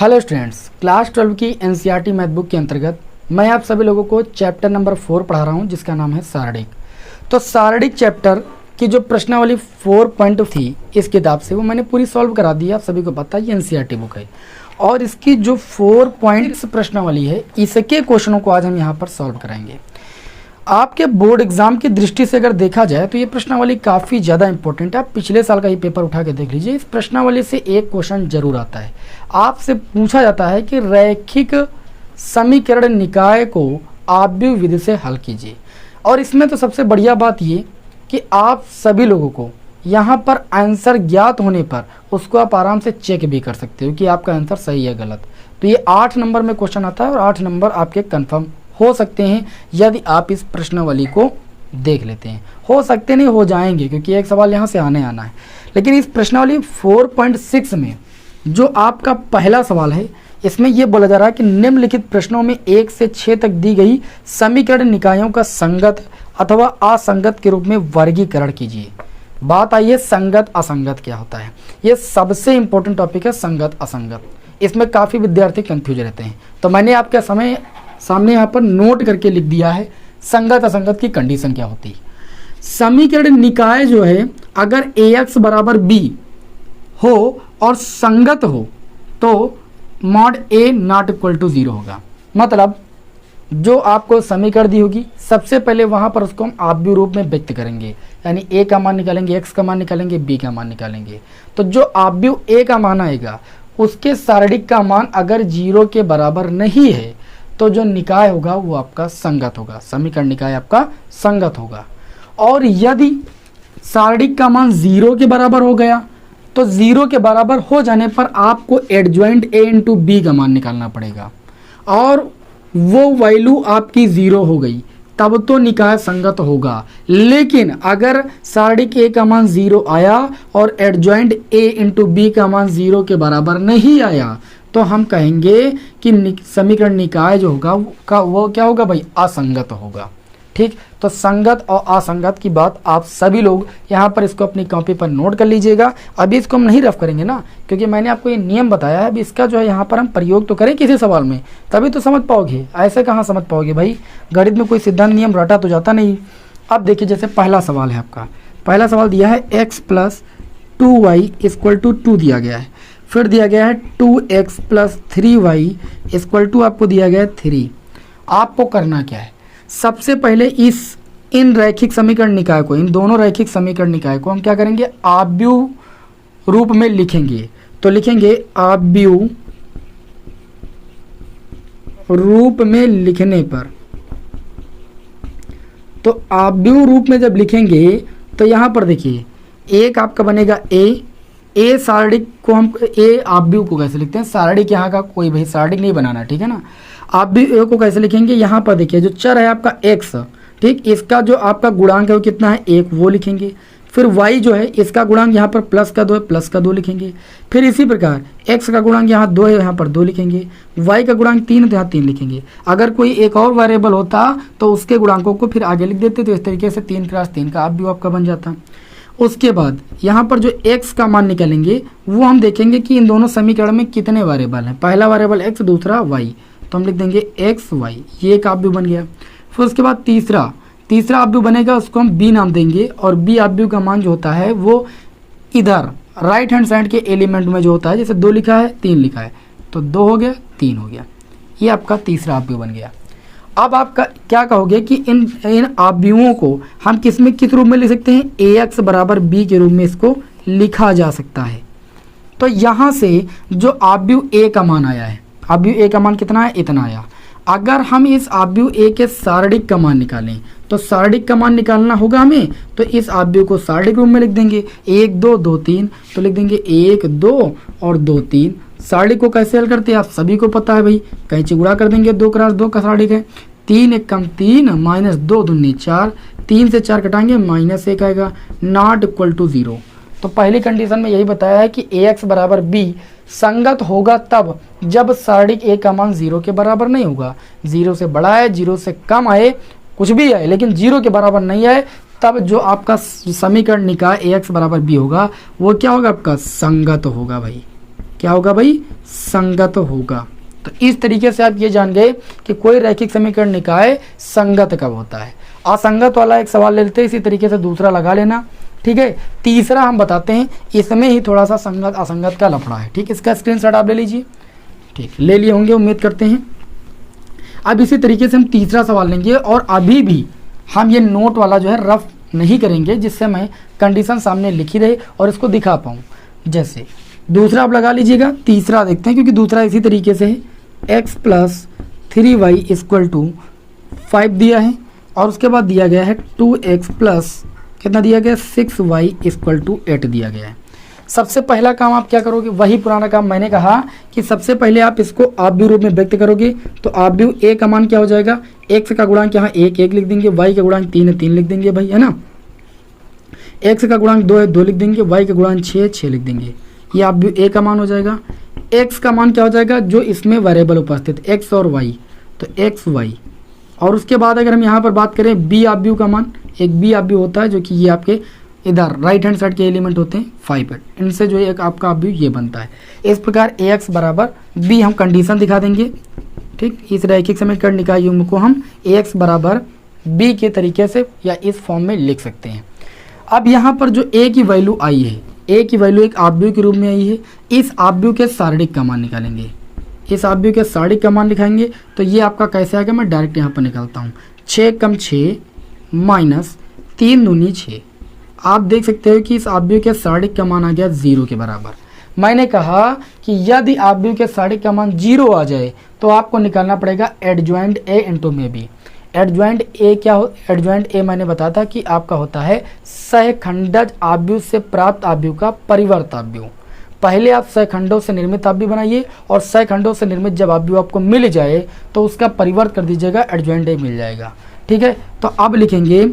Hello students, class 12 की NCERT math book के अंतर्गत मैं आप सभी लोगों को चैप्टर नंबर 4 पढ़ा रहा हूं, जिसका नाम है सारणिक। तो सारणिक चैप्टर की जो प्रश्नावली 4 थी इस किताब से, वो मैंने पूरी सॉल्व करा दी। आप सभी को पता है ये एनसीईआरटी बुक है और इसकी जो 4 पॉइंट्स प्रश्नावली है, इसके क्वेश्चनों को आज हम यहाँ पर सॉल्व कराएंगे। आपके बोर्ड एग्जाम की दृष्टि से अगर देखा जाए तो ये प्रश्नावली काफ़ी ज़्यादा इंपॉर्टेंट है। आप पिछले साल का ही पेपर उठा के देख लीजिए, इस प्रश्नावली से एक क्वेश्चन जरूर आता है। आपसे पूछा जाता है कि रैखिक समीकरण निकाय को आव्यूह विधि से हल कीजिए। और इसमें तो सबसे बढ़िया बात ये कि आप सभी लोगों को यहाँ पर आंसर ज्ञात होने पर उसको आप आराम से चेक भी कर सकते हो कि आपका आंसर सही है गलत। तो ये 8 नंबर में क्वेश्चन आता है और 8 नंबर आपके कन्फर्म हो सकते हैं यदि आप इस प्रश्नावली को देख लेते हैं। हो सकते नहीं, हो जाएंगे, क्योंकि एक सवाल यहाँ से आना है। लेकिन इस प्रश्नावली 4.6 में जो आपका पहला सवाल है, इसमें यह बोला जा रहा है कि निम्नलिखित प्रश्नों में 1 से 6 तक दी गई समीकरण निकायों का संगत अथवा असंगत के रूप में वर्गीकरण कीजिए। बात आई है संगत असंगत क्या होता है। यह सबसे इंपॉर्टेंट टॉपिक है, संगत असंगत। इसमें काफ़ी विद्यार्थी कंफ्यूज रहते हैं, तो मैंने आपके सामने यहाँ पर नोट करके लिख दिया है संगत असंगत की कंडीशन क्या होती है। समीकरण निकाय जो है, अगर ax बराबर b हो और संगत हो तो mod a not equal to 0 होगा। मतलब जो आपको समीकरण दी होगी, सबसे पहले वहां पर उसको हम आव्यूह रूप में व्यक्त करेंगे, यानी a का मान निकालेंगे, x का मान निकालेंगे, b का मान निकालेंगे। तो जो आव्यूह a का मान आएगा उसके सारणिक का मान अगर 0 के बराबर नहीं है तो जो निकाय होगा वो आपका संगत होगा, समीकरण निकाय आपका संगत होगा। और यदि सारणिक का मान 0 के बराबर हो गया तो 0 के बराबर हो जाने पर आपको एडजॉइंट a इंटू बी का मान निकालना पड़ेगा और वो वैल्यू आपकी 0 हो गई, तब तो निकाय संगत होगा। लेकिन अगर सारणिक a का मान 0 आया और एडजॉइंट a इंटू बी का मान 0 के बराबर नहीं आया तो हम कहेंगे कि समीकरण निकाय जो होगा वो क्या होगा भाई, असंगत होगा। ठीक, तो संगत और असंगत की बात आप सभी लोग यहाँ पर इसको अपनी कॉपी पर नोट कर लीजिएगा। अभी इसको हम नहीं रफ करेंगे ना, क्योंकि मैंने आपको ये नियम बताया है। अभी इसका जो है यहाँ पर हम प्रयोग तो करें किसी सवाल में, तभी तो समझ पाओगे, ऐसे कहाँ समझ पाओगे भाई। गणित में कोई सिद्धांत नियम रटा तो जाता नहीं। अब देखिए, जैसे पहला सवाल है आपका, पहला सवाल दिया है x plus 2y equal to 2 दिया गया है। फिर दिया गया है 2x plus 3y equal to आपको दिया गया है 3। आपको करना क्या है, सबसे पहले इन रैखिक समीकरण निकाय को, इन दोनों रैखिक समीकरण निकाय को हम क्या करेंगे, आव्यूह रूप में लिखेंगे। तो लिखेंगे आव्यूह रूप में लिखने पर, तो आव्यूह रूप में जब लिखेंगे तो यहां पर देखिए एक आपका बनेगा ए सारणिक को हम आव्यूह को कैसे लिखते हैं, सारणिक यहाँ का कोई भाई सारणिक नहीं बनाना, ठीक है ना। आव्यूह को कैसे लिखेंगे, यहाँ पर देखिए जो चर है आपका x, ठीक, इसका जो आपका गुणांक है वो कितना है 1, वो लिखेंगे। फिर y जो है, इसका गुणांक यहाँ पर प्लस का 2 है, प्लस का 2 लिखेंगे। फिर इसी प्रकार x का गुणांक यहाँ 2 है, यहाँ पर 2 लिखेंगे। y का गुणांक 3 है तो यहाँ 3 लिखेंगे। अगर कोई एक और वेरिएबल होता तो उसके गुणांकों को फिर आगे लिख देते, तो इस तरीके से 3 × 3 का आव्यूह आपका बन जाता। उसके बाद यहाँ पर जो x का मान निकालेंगे वो हम देखेंगे कि इन दोनों समीकरण में कितने वेरिएबल हैं। पहला वेरिएबल x, दूसरा y, तो हम लिख देंगे x y, ये एक आव्यूह बन गया। फिर उसके बाद तीसरा आव्यूह बनेगा, उसको हम b नाम देंगे। और b आव्यूह का मान जो होता है वो इधर राइट हैंड साइड के एलिमेंट में जो होता है, जैसे 2 लिखा है 3 लिखा है, तो 2 हो गया 3 हो गया, ये आपका तीसरा आव्यूह बन गया। अब आप क्या कहोगे कि इन आव्यूहों को हम किस रूप में लिख सकते हैं, ax बराबर b के रूप में इसको लिखा जा सकता है। तो यहाँ से जो आव्यूह a का मान आया है, आव्यूह a का मान कितना है, इतना आया। अगर हम इस आव्यूह a के सारणिक का मान निकालें तो सारणिक का मान निकालना होगा हमें, तो इस आव्यूह को सारणिक रूप में लिख देंगे 1 2 2 3, तो लिख देंगे 1 2 और 2 3। सारणिक को कैसे हल करते हैं आप सभी को पता है भाई, कैंची गुणा कर देंगे, 2 × 2 का सारणिक है, 3 × 1 = 3 माइनस 2 दूनी 4, 3 से 4 कटाएंगे -1 आएगा, नॉट इक्वल टू 0। तो पहली कंडीशन में यही बताया है कि ax बराबर b संगत होगा तब जब सारणिक a का मान 0 के बराबर नहीं होगा। 0 से बड़ा है, 0 से कम आए, कुछ भी आए, लेकिन 0 के बराबर नहीं आए, तब जो आपका समीकरण निकाय ax बराबर b होगा वो क्या होगा, आपका संगत होगा भाई। क्या होगा भाई, संगत होगा। तो इस तरीके से आप ये जान गए कि कोई रैखिक समीकरण निकाय संगत कब होता है। असंगत वाला एक सवाल ले लेते हैं, इसी तरीके से दूसरा लगा लेना, ठीक है। तीसरा हम बताते हैं, इसमें ही थोड़ा सा संगत असंगत का लफड़ा है, ठीक है। इसका स्क्रीनशॉट आप ले लीजिए, ठीक, ले लिए होंगे उम्मीद करते हैं। अब इसी तरीके से हम तीसरा सवाल लेंगे, और अभी भी हम ये नोट वाला जो है रफ नहीं करेंगे, जिससे मैं कंडीशन सामने लिखी रहे और इसको दिखा पाऊँ। जैसे दूसरा आप लगा लीजिएगा, तीसरा देखते हैं, क्योंकि दूसरा इसी तरीके से है, x + 3y = 5 दिया है, और उसके बाद दिया गया है 2x + कितना दिया गया, 6y = 8 दिया गया है। सबसे पहला काम आप क्या करोगे, वही पुराना काम मैंने कहा कि सबसे पहले आप इसको आव्यूह रूप में व्यक्त करोगे। तो आव्यूह a का मान क्या हो जाएगा, x का गुणांक यहाँ 1 1 लिख देंगे, y का गुणांक 3 है 3 लिख देंगे भाई, है ना। x का गुणांक 2 है 2 लिख देंगे, y का गुणांक 6 6 लिख देंगे। ये आव्यूह a का मान हो जाएगा। x का मान क्या हो जाएगा, जो इसमें वेरिएबल उपस्थित x और y, तो x y। और उसके बाद अगर हम यहाँ पर बात करें b आव्यूह का मान, एक b आव्यूह होता है जो कि ये आपके इधर राइट हैंड साइड के एलिमेंट होते हैं 5 8, इनसे जो एक आपका आव्यूह ये बनता है। इस प्रकार ax = b हम कंडीशन दिखा देंगे, ठीक। इस रैखिक समीकरण निकाय युग्म को हम ax = b के तरीके से या इस फॉर्म में लिख सकते हैं। अब यहाँ पर जो a की वैल्यू आई है, a की वैल्यू एक आव्यूह के रूप में आई है, इस आव्यूह के सारणिक का मान निकालेंगे। इस आव्यूह के सारणिक का मान लिखाएंगे तो ये आपका कैसे आएगा, मैं डायरेक्ट यहाँ पर निकालता हूँ। 6 × 6 - 3 दूनी 6। आप देख सकते हो कि इस आव्यूह के सारणिक का मान आ गया 0 के बराबर। मैंने कहा कि यदि आव्यूह के सारणिक का मान 0 आ जाए तो आपको निकालना पड़ेगा एडजॉइंट a × में b। एडजॉइंट a क्या हो, एडजॉइंट a मैंने बताया था कि आपका होता है सहखंडज आव्यूह से प्राप्त आव्यूह का परिवर्त आव्यूह। पहले आप सहखंडों से निर्मित आव्यूह बनाइए, और सहखंडों से निर्मित जब आव्यूह आपको मिल जाए तो उसका परिवर्त कर दीजिएगा, एडजॉइंट a मिल जाएगा, ठीक है। तो अब लिखेंगे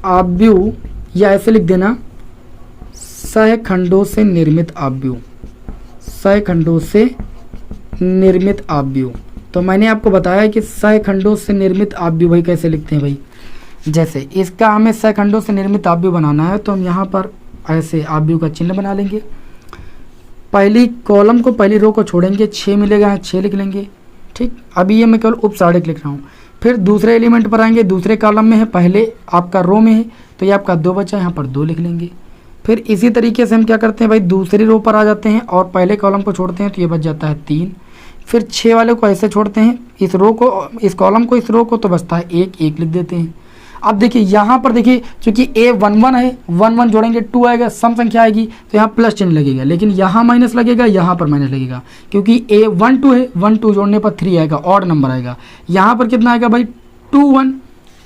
आव्यूह, या ऐसे लिख देना सहखंडों से निर्मित आव्यूह, सहखंडों से निर्मित आव्यूह। तो मैंने आपको बताया कि सहखंडों से निर्मित आव्यूह भाई कैसे लिखते हैं भाई। जैसे इसका हमें सहखंडों से निर्मित आव्यूह बनाना है, तो हम यहाँ पर ऐसे आव्यूह का चिन्ह बना लेंगे। पहली कॉलम को, पहली रो को छोड़ेंगे, 6 मिलेगा, यहाँ 6 लिख लेंगे, ठीक। अभी ये मैं केवल उपसारणिक लिख रहा हूँ। फिर दूसरे एलिमेंट पर आएंगे, दूसरे कॉलम में है, पहले आपका रो में है, तो ये आपका 2 बचा, यहाँ पर 2 लिख लेंगे। फिर इसी तरीके से हम क्या करते हैं भाई, दूसरी रो पर आ जाते हैं और पहले कॉलम को छोड़ते हैं, तो ये बच जाता है 3। फिर 6 वाले को ऐसे छोड़ते हैं, इस रो को, इस कॉलम को, इस रो को, तो बचता है 1 1 लिख देते हैं। अब देखिए यहाँ पर देखिए, चूंकि a 1 1 है, 1 1 जोड़ेंगे 2 आएगा, सम संख्या आएगी, तो यहाँ प्लस चिन्ह लगेगा, लेकिन यहाँ माइनस लगेगा, यहाँ पर माइनस लगेगा, क्योंकि a 1 2 है, 1 2 जोड़ने पर 3 आएगा, ऑड नंबर आएगा। यहाँ पर कितना आएगा भाई, 2 1,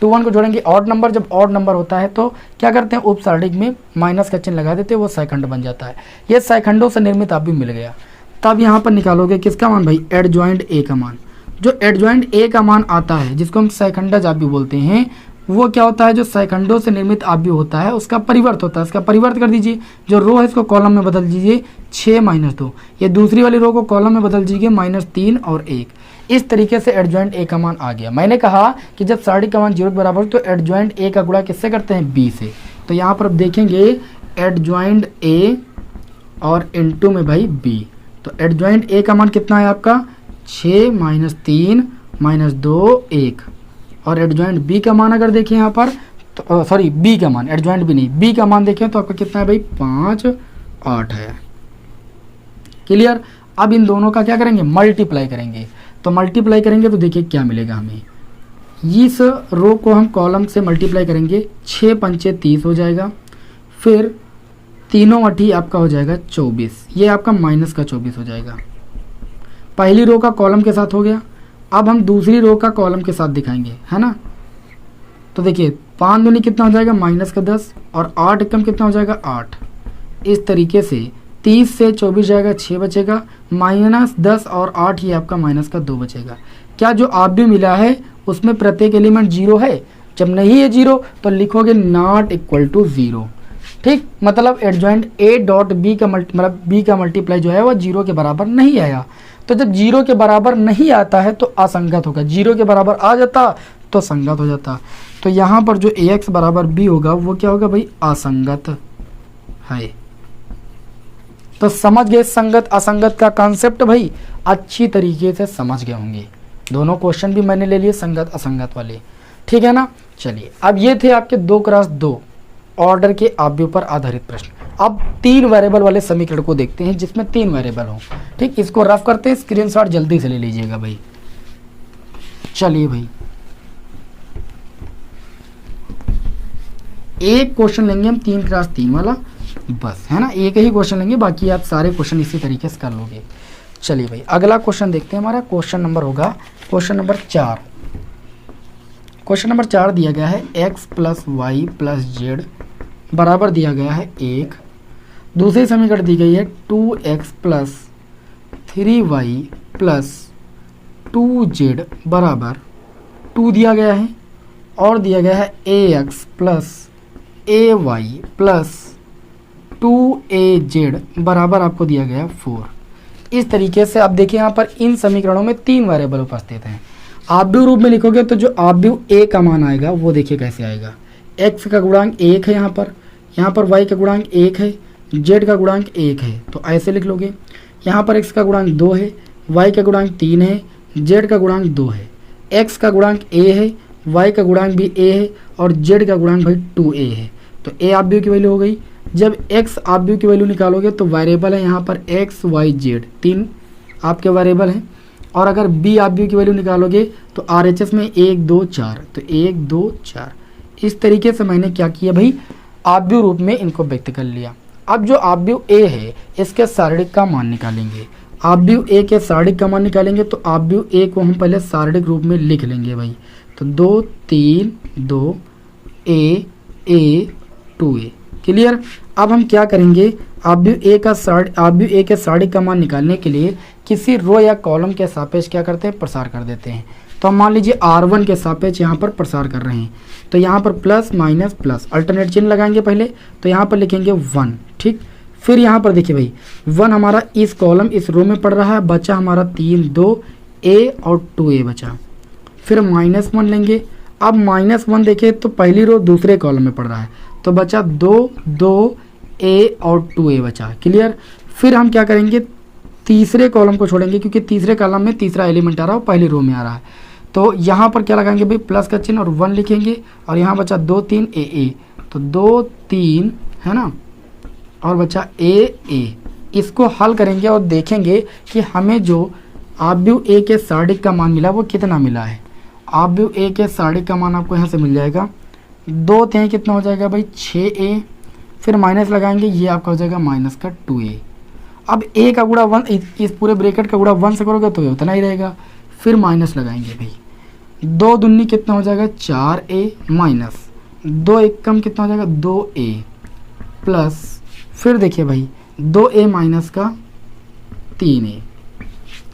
2 1 को जोड़ेंगे ऑड नंबर। जब ऑड नंबर होता है तो क्या करते हैं, उपसारणिक में माइनस का चिन्ह लगा देते हैं, वो सहखंड बन जाता है। ये सहखंडों से निर्मित आव्यूह मिल गया। तब यहाँ पर निकालोगे किसका मान भाई, एडजॉइंट a का मान। जो एडजॉइंट a का मान आता है, जिसको हम सहखंडज आव्यूह बोलते हैं, वो क्या होता है, जो सहखंडों से निर्मित आव्यूह होता है उसका परिवर्त होता है। इसका परिवर्त कर दीजिए, जो रो है इसको कॉलम में बदल दीजिए 6 - 2, ये दूसरी वाली रो को कॉलम में बदल दीजिए -3 और 1। इस तरीके से एडजॉइंट a का मान आ गया। मैंने कहा कि जब सारणिक का मान 0 के बराबर तो एडजॉइंट a का गुणा किससे करते हैं, b से। तो यहाँ पर अब देखेंगे एडजॉइंट a और इनटू में भाई b। तो एडजॉइंट a का मान कितना है आपका, 6 - 3 - 2 1। और एडजॉइंट b का मान अगर देखें यहाँ पर, तो सॉरी b का मान, एडजॉइंट b नहीं, b का मान देखें तो आपका कितना है भाई, 5 8 है। क्लियर। अब इन दोनों का क्या करेंगे, मल्टीप्लाई करेंगे। तो मल्टीप्लाई करेंगे तो देखिए क्या मिलेगा हमें, इस रो को हम कॉलम से मल्टीप्लाई करेंगे, 6 पंचे 30 हो जाएगा, फिर 3 8 आपका हो जाएगा 24, ये आपका माइनस का 24 हो जाएगा। पहली रो का कॉलम के साथ हो गया। अब हम दूसरी रो का कॉलम के साथ दिखाएंगे, है ना। तो देखिए 5 दूनी कितना हो जाएगा, माइनस का 10, और 8 एकम कितना हो जाएगा, 8। इस तरीके से 30 से 24 जाएगा, 6 बचेगा, -10 और 8, ये आपका माइनस का 2 बचेगा। क्या जो आव्यूह मिला है उसमें प्रत्येक एलिमेंट 0 है? जब नहीं है 0 तो लिखोगे नॉट इक्वल टू 0, ठीक। मतलब एडजॉइंट a डॉट b का मतलब b का मल्टीप्लाई जो है वो 0 के बराबर नहीं आया। तो जब 0 के बराबर नहीं आता है तो असंगत होगा, 0 के बराबर आ जाता तो संगत हो जाता। तो यहाँ पर जो ax बराबर b होगा वो क्या होगा भाई, असंगत है। तो समझ गए संगत असंगत का कॉन्सेप्ट भाई, अच्छी तरीके से समझ गए होंगे। दोनों क्वेश्चन भी मैंने ले लिए संगत असंगत वाले, ठीक है ना। चलिए अब ये थे आपके 2x2 ऑर्डर के आव्यूह पर आधारित प्रश्न। अब 3 वेरिएबल वाले समीकरण को देखते हैं जिसमें 3 वेरिएबल हो। ठीक, इसको रफ करते हैं, स्क्रीनशॉट जल्दी से ले लीजिएगा भाई। चलिए भाई, एक क्वेश्चन लेंगे हम 3x3 वाला, बस है ना, एक ही क्वेश्चन लेंगे, बाकी आप सारे क्वेश्चन इसी तरीके से कर लोगे। चलिए भाई अगला क्वेश्चन देखते हैं। हमारा क्वेश्चन नंबर होगा क्वेश्चन नंबर 4। क्वेश्चन नंबर 4 दिया गया है x + y + z बराबर दिया गया है 1। दूसरी समीकरण दी गई है 2x + 3y + 2z बराबर 2 दिया गया है, और दिया गया है ax + ay + 2az बराबर आपको दिया गया है 4। इस तरीके से आप देखिए यहाँ पर इन समीकरणों में 3 वेरिएबल उपस्थित हैं। आव्यूह रूप में लिखोगे तो जो आव्यूह a का मान आएगा वो देखिए कैसे आएगा। x का गुणांक 1 है, यहाँ पर y का गुणांक 1 है, z का गुणांक 1 है, तो ऐसे लिख लोगे। यहाँ पर x का गुणांक 2 है, y का गुणांक 3 है, z का गुणांक 2 है। x का गुणांक a है, y का गुणांक भी a है, और z का गुणांक भाई 2a है। तो a आव्यूह की वैल्यू हो गई। जब x आव्यूह की वैल्यू निकालोगे तो वेरिएबल है यहाँ पर x y z, 3 आपके वेरिएबल हैं। और अगर b आव्यूह की वैल्यू निकालोगे तो RHS में 1 2 4, तो 1 2 4। इस तरीके से मैंने क्या किया भाई, आव्यूह रूप में इनको व्यक्त कर लिया। अब जो आव्यूह a है इसके सारणिक का मान निकालेंगे। आव्यूह a के सारणिक का मान निकालेंगे तो आव्यूह a को हम पहले सारणिक रूप में लिख लेंगे भाई। तो 2 3 2 a 2a, क्लियर। अब हम क्या करेंगे, आव्यूह a के सारणिक का मान निकालने के लिए किसी रो या कॉलम के सापेक्ष क्या करते हैं, प्रसार कर देते हैं। तो हम मान लीजिए R1 के सापेक्ष यहाँ पर प्रसार कर रहे हैं, तो यहाँ पर प्लस माइनस प्लस अल्टरनेट चिन्ह लगाएंगे पहले, तो यहाँ पर लिखेंगे 1, ठीक। फिर यहाँ पर देखिए भाई 1 हमारा इस कॉलम इस रो में पड़ रहा है, बचा हमारा 3 2 a और 2a बचा। फिर -1 लेंगे। अब -1 देखिए तो पहली रो दूसरे कॉलम में पड़ रहा है, तो बचा 2 2 a और 2a बचा, क्लियर। फिर हम क्या करेंगे, तीसरे कॉलम को छोड़ेंगे क्योंकि तीसरे कॉलम में तीसरा एलिमेंट आ रहा है, पहली रो में आ रहा है। तो यहाँ पर क्या लगाएंगे भाई, प्लस का चिन्ह और 1 लिखेंगे, और यहाँ बचा 2 3 a, तो 2 3 है ना, और बचा a। इसको हल करेंगे और देखेंगे कि हमें जो आव्यूह a के सारणिक का मान मिला वो कितना मिला है। आव्यूह a के सारणिक का मान आपको यहाँ से मिल जाएगा, 2 3 कितना हो जाएगा भाई 6a, फिर माइनस लगाएंगे, ये आपका हो जाएगा -2a। अब a का गुणा 1, इस पूरे ब्रैकेट का गुणा 1 से करोगे तो ये उतना ही रहेगा। फिर माइनस लगाएंगे भाई, 2 दूनी कितना हो जाएगा 4a, माइनस 2 1 कम कितना हो जाएगा 2a, प्लस फिर देखिए भाई 2a माइनस का 3a।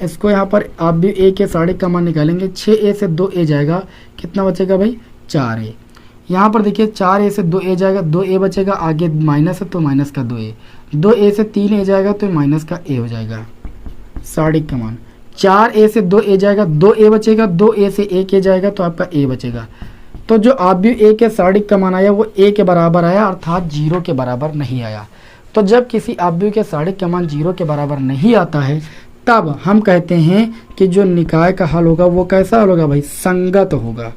इसको यहाँ पर आव्यूह a के सारणिक का मान निकालेंगे, 6a से 2a जाएगा, कितना बचेगा भाई 4a। यहाँ पर देखिए 4a से 2a जाएगा, 2a बचेगा, आगे माइनस है तो माइनस का 2a, 2a से 3a जाएगा तो माइनस का a हो जाएगा सारणिक का मान। 4a से 2a जाएगा, 2a बचेगा, 2a से 1a जाएगा तो आपका a बचेगा। तो जो आव्यूह a के सारणिक का मान आया वो a के बराबर आया, अर्थात 0 के बराबर नहीं आया। तो जब किसी आव्यूह के सारणिक का मान 0 के बराबर नहीं आता है तब हम कहते हैं कि जो निकाय का हल होगा वो कैसा हल होगा भाई, संगत होगा।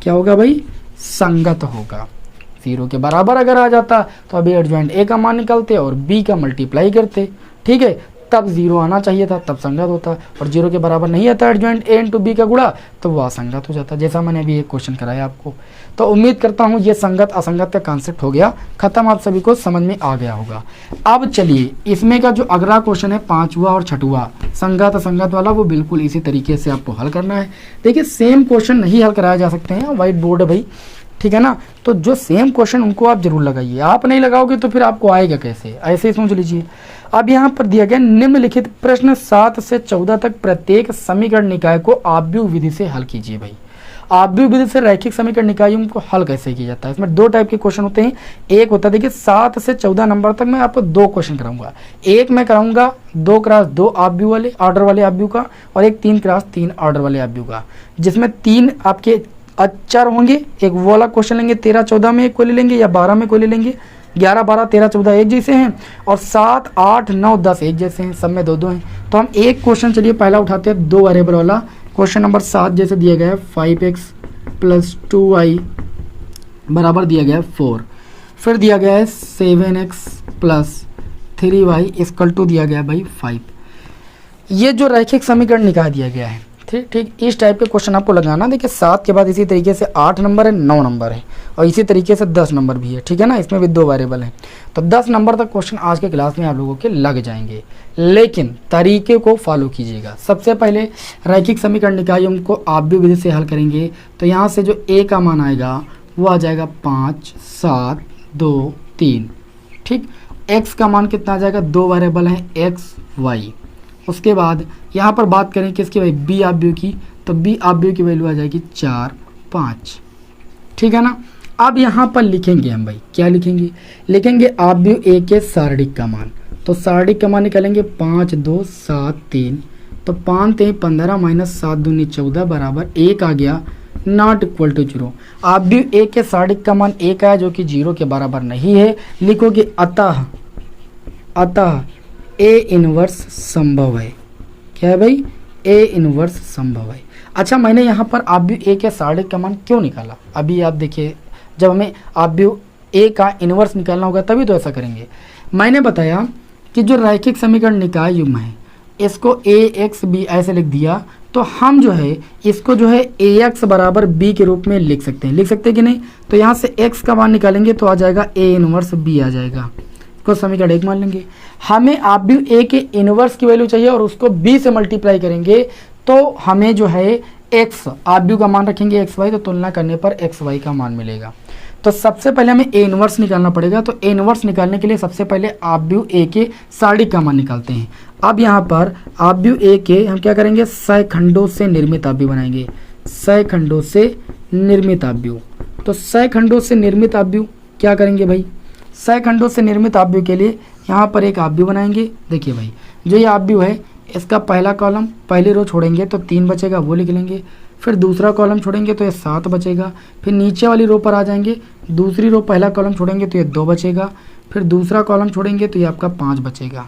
क्या होगा भाई, संगत होगा। 0 के बराबर अगर आ जाता तो अभी एडजॉइंट a का मान निकालते और b का मल्टीप्लाई करते, ठीक है, तब 0 आना चाहिए था, तब संगत होता। और 0 के बराबर नहीं आता एडजॉइंट a इंटू b का गुणा, तो वो असंगत हो जाता, जैसा मैंने अभी एक क्वेश्चन कराया आपको। तो उम्मीद करता हूँ ये संगत असंगत का कॉन्सेप्ट हो गया खत्म, आप सभी को समझ में आ गया होगा। अब चलिए इसमें का जो अगला क्वेश्चन है 5वां और 6वां संगत असंगत वाला, वो बिल्कुल इसी तरीके से आपको हल करना है। देखिए सेम क्वेश्चन नहीं हल कराया जा सकते हैं, व्हाइट बोर्ड है भाई, ठीक है ना। तो जो सेम क्वेश्चन उनको आप जरूर लगाइए, आप नहीं लगाओगे तो फिर आपको आएगा कैसे, ऐसे ही सोच लीजिए। अब यहाँ पर दिया गया निम्नलिखित प्रश्न 7 से 14 तक प्रत्येक समीकरण निकाय को आव्यूह विधि से हल कीजिए। भाई आव्यूह विधि से रैखिक समीकरण निकायों को हल कैसे किया जाता है, इसमें 2 टाइप के क्वेश्चन होते हैं। एक होता है देखिए 7 से 14 नंबर तक मैं आपको 2 क्वेश्चन कराऊंगा। एक मैं कराऊंगा 2x2 आव्यूह वाले ऑर्डर वाले आव्यूह का, और एक 3x3 ऑर्डर वाले आव्यूह का, जिसमें 3 आपके अचर होंगे। एक वो वाला क्वेश्चन लेंगे 13 14 में कोई ले लेंगे या 12 में कोई ले लेंगे, 11 12 13 14 एक जैसे हैं और 7 8 9 10 एक जैसे हैं, सब में 2 2 हैं। तो हम एक क्वेश्चन चलिए पहला उठाते हैं 2 वेरिएबल वाला। क्वेश्चन नंबर 7 जैसे दिया गया है 5x + 2y बराबर दिया गया है 4, फिर दिया गया है 7x + 3y = दिया गया है भाई 5। ये जो रैखिक समीकरण निकाल दिया गया है, ठीक इस टाइप के क्वेश्चन आपको लगाना। देखिए 7 के बाद इसी तरीके से 8 नंबर है, 9 नंबर है और इसी तरीके से 10 नंबर भी है, ठीक है ना, इसमें भी 2 वेरिएबल हैं। तो 10 नंबर तक क्वेश्चन आज के क्लास में आप लोगों के लग जाएंगे, लेकिन तरीके को फॉलो कीजिएगा। सबसे पहले रैखिक समीकरण निकालिए, उनको आप भी विधि से हल करेंगे। तो यहाँ से जो a का मान आएगा वो आ जाएगा 5 7 2 3, ठीक। x का मान कितना आ जाएगा, 2 वेरिएबल हैं x y। उसके बाद यहाँ पर बात करें किसकी भाई, बी आव्यूह की, तो बी आव्यूह की वैल्यू आ जाएगी 4 5, ठीक है ना। अब यहाँ पर लिखेंगे हम भाई, क्या लिखेंगे, लिखेंगे आव्यूह ए के सारणिक का मान। तो सारणिक का मान निकालेंगे 5 2 7 3, तो 5 3 15 - 7 दूनी 14 बराबर 1 आ गया, नॉट इक्वल टू 0। आव्यूह ए के सारणिक का मान 1 आया जो कि 0 के बराबर नहीं है। लिखोगे अतः ए इनवर्स संभव है। क्या है भाई, ए इनवर्स संभव है। अच्छा, मैंने यहाँ पर आव्यूह ए के सारणिक का मान क्यों निकाला, अभी आप देखिए, जब हमें आव्यूह ए का इनवर्स निकालना होगा तभी तो ऐसा करेंगे। मैंने बताया कि जो रैखिक समीकरण निकाय युग्म है इसको ए एक्स बी ऐसे लिख दिया, तो हम जो है इसको जो है ए एक्स बराबर बी के रूप में लिख सकते हैं कि नहीं। तो यहाँ से एक्स का मान निकालेंगे तो आ जाएगा ए इनवर्स बी आ जाएगा, को समीकरण 1 मान लेंगे। हमें आव्यूह ए के इनवर्स की वैल्यू चाहिए और उसको b से मल्टीप्लाई करेंगे, तो हमें जो है x आव्यूह का मान रखेंगे x y, तो तुलना करने पर x y का मान मिलेगा। तो सबसे पहले हमें ए इनवर्स निकालना पड़ेगा। तो ए इनवर्स निकालने के लिए सबसे पहले आव्यूह ए के सारणिक का मान निकालते हैं। अब यहाँ पर आव्यूह ए के हम क्या करेंगे, सहखंडों से निर्मित आव्यूह बनाएंगे, सहखंडों से निर्मित आव्यूह। तो सहखंडों से निर्मित आव्यूह क्या करेंगे भाई, सहखंडों से निर्मित आव्यूह के लिए यहाँ पर एक आव्यूह बनाएंगे। देखिए भाई, जो ये आव्यूह है इसका पहला कॉलम पहली रो छोड़ेंगे तो 3 बचेगा, वो लिख लेंगे। फिर दूसरा कॉलम छोड़ेंगे तो ये 7 बचेगा। फिर नीचे वाली रो पर आ जाएंगे, दूसरी रो पहला कॉलम छोड़ेंगे तो ये 2 बचेगा। फिर दूसरा कॉलम छोड़ेंगे तो ये आपका 5 बचेगा,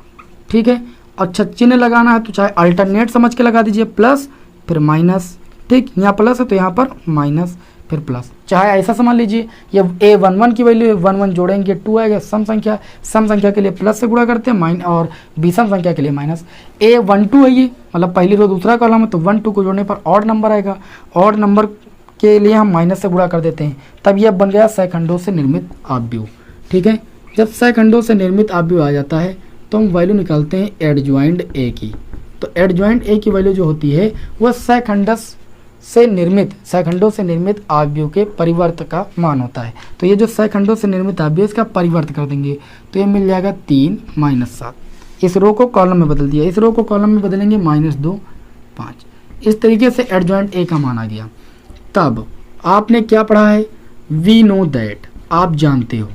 ठीक है। अच्छा, चिन्ह लगाना है तो चाहे अल्टरनेट समझ के लगा दीजिए, प्लस फिर माइनस, ठीक। यहाँ प्लस है तो यहाँ पर माइनस फिर प्लस, चाहे ऐसा समझ लीजिए। ये a11 की वैल्यू 1 1 जोड़ेंगे 2 आएगा। सम संख्या के लिए प्लस से गुणा करते हैं और विषम संख्या के लिए माइनस। a12 है ये, मतलब पहली रो दूसरा कॉलम है, तो 1 2 को जोड़ने पर ऑड नंबर आएगा। ऑड नंबर के लिए हम माइनस से गुणा कर देते हैं, तब यह बन गया सहखंडों से निर्मित आव्यूह, ठीक है। जब सहखंडों से निर्मित आव्यूह आ जाता है तो हम वैल्यू निकालते हैं एडजॉइंट ए की। तो एडजॉइंट ए की वैल्यू जो होती है वह सहखंडों से निर्मित आव्यूह के परिवर्त का मान होता है। तो ये जो सहखंडों से निर्मित आव्यूह इसका परिवर्त कर देंगे तो ये मिल जाएगा 3 - 7। इस रो को कॉलम में बदल दिया, इस रो को कॉलम में बदलेंगे -2 5। इस तरीके से एडजॉइंट ए का मान आ गया। तब आपने क्या पढ़ा है, वी नो दैट, आप जानते हो,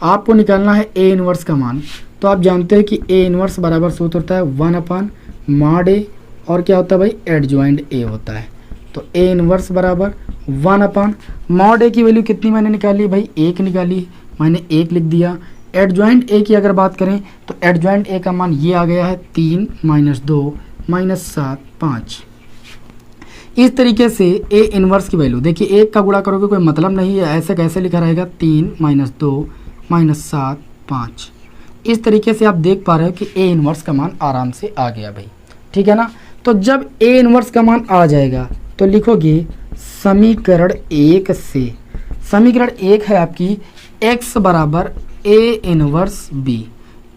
आपको निकालना है ए इनवर्स का मान। तो आप जानते हैं कि ए इनवर्स बराबर सूत्र होता है 1/mod a, और क्या होता है भाई, एडजॉइंट ए होता है। तो ए इनवर्स बराबर 1/mod a की वैल्यू कितनी मैंने निकाली भाई, 1 निकाली, मैंने 1 लिख दिया। एडजॉइंट ए की अगर बात करें तो एडजॉइंट ए का मान ये आ गया है 3 - 2 - 7 5। इस तरीके से ए इनवर्स की वैल्यू देखिए, 1 का गुणा करोगे कोई मतलब नहीं है, ऐसे कैसे लिखा रहेगा, 3 - 2 - 7 5। इस तरीके से आप देख पा रहे हो कि ए इनवर्स का मान आराम से आ गया भाई, ठीक है ना। तो जब ए इनवर्स का मान आ जाएगा तो लिखोगे समीकरण 1 से, समीकरण 1 है आपकी x बराबर ए इनवर्स बी।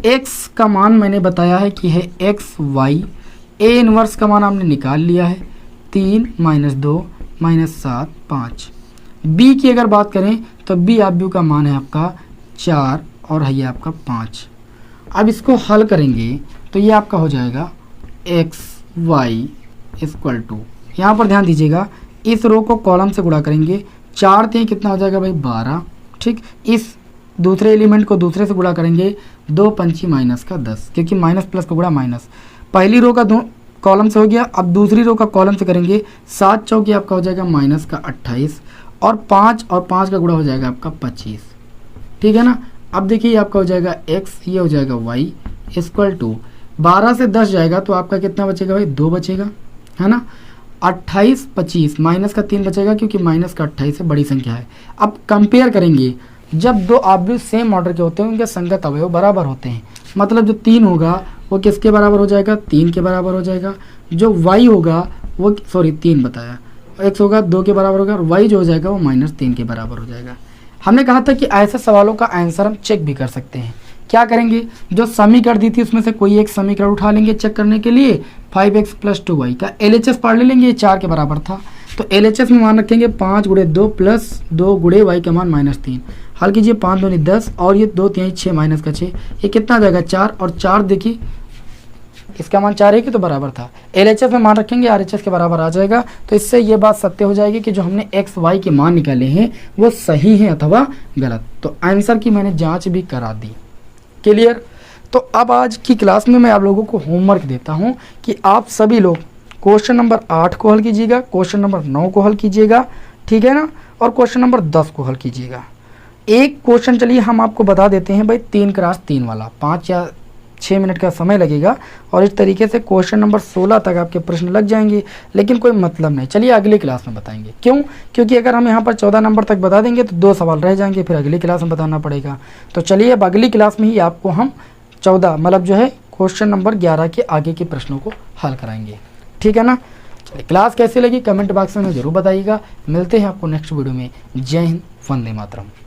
x का मान मैंने बताया है कि है एक्स वाई, ए इनवर्स का मान हमने निकाल लिया है 3 - 2 - 7 5। b की अगर बात करें तो b आव्यूह का मान है आपका 4 और है ये आपका 5। अब इसको हल करेंगे तो ये आपका हो जाएगा एक्स वाई इक्वल टू, यहाँ पर ध्यान दीजिएगा, इस रो को कॉलम से गुणा करेंगे, 4 3 कितना हो जाएगा भाई 12, ठीक। इस दूसरे एलिमेंट को दूसरे से गुणा करेंगे, 2 पंची माइनस का 10, क्योंकि माइनस प्लस को गुणा माइनस। पहली रो का कॉलम से हो गया, अब दूसरी रो का कॉलम से करेंगे, 7 चौकी आपका हो जाएगा -28 और 5 का गुणा हो जाएगा आपका 25, ठीक है ना। अब देखिए आपका हो जाएगा x, ये हो जाएगा y इक्वल टू 12 से 10 जाएगा तो आपका कितना बचेगा भाई, 2 बचेगा, है ना। 28 25 माइनस का 3 बचेगा क्योंकि माइनस का 28 से बड़ी संख्या है। अब कंपेयर करेंगे, जब दो ऑब्जेक्ट सेम ऑर्डर के होते हैं उनके संगत अवयव बराबर होते हैं, मतलब जो 3 होगा वो किसके बराबर हो जाएगा, 3 के बराबर हो जाएगा। जो y होगा वो 3 बताया, x होगा 2 के बराबर होगा, और y जो हो जाएगा वो -3 के बराबर हो जाएगा। हमने कहा था कि ऐसे सवालों का आंसर हम चेक भी कर सकते हैं। क्या करेंगे, जो समीकरण दी थी उसमें से कोई एक समीकरण उठा लेंगे चेक करने के लिए। 5x + 2y का LHS पढ़ लेंगे, ये 4 के बराबर था तो LHS में मान रखेंगे 5 × 2 + 2 × y का मान -3। हल कीजिए, 5 दूनी 10 और ये 2 3 6 माइनस का 6, ये कितना आ जाएगा 4, और 4 देखिए इसका मान 4 है कि तो बराबर था। LHS में मान रखेंगे RHS के बराबर आ जाएगा। तो इससे ये बात सत्य हो जाएगी कि जो हमने x y के मान निकाले हैं वो सही हैं अथवा गलत। तो आंसर की मैंने जांच भी करा दी। क्लियर। तो अब आज की क्लास में मैं आप लोगों को होमवर्क देता हूं कि आप सभी लोग क्वेश्चन नंबर 8 को हल कीजिएगा, क्वेश्चन नंबर 9 को हल कीजिएगा, ठीक है ना, और क्वेश्चन नंबर 10 को हल कीजिएगा। एक क्वेश्चन चलिए हम आपको बता देते हैं भाई, 3x3 वाला, 5 या 6 मिनट का समय लगेगा और इस तरीके से क्वेश्चन नंबर 16 तक आपके प्रश्न लग जाएंगे, लेकिन कोई मतलब नहीं। चलिए अगली क्लास में बताएंगे। क्यों? क्योंकि अगर हम यहाँ पर 14 नंबर तक बता देंगे तो 2 सवाल रह जाएंगे, फिर अगली क्लास में बताना पड़ेगा। तो चलिए अब अगली क्लास में ही आपको हम 14 मतलब जो है क्वेश्चन नंबर 11 के आगे के प्रश्नों को हल कराएंगे, ठीक है ना। चलिए क्लास कैसी लगी कमेंट बॉक्स में जरूर बताइएगा। मिलते हैं आपको नेक्स्ट वीडियो में। जय हिंद, वंदे मातरम।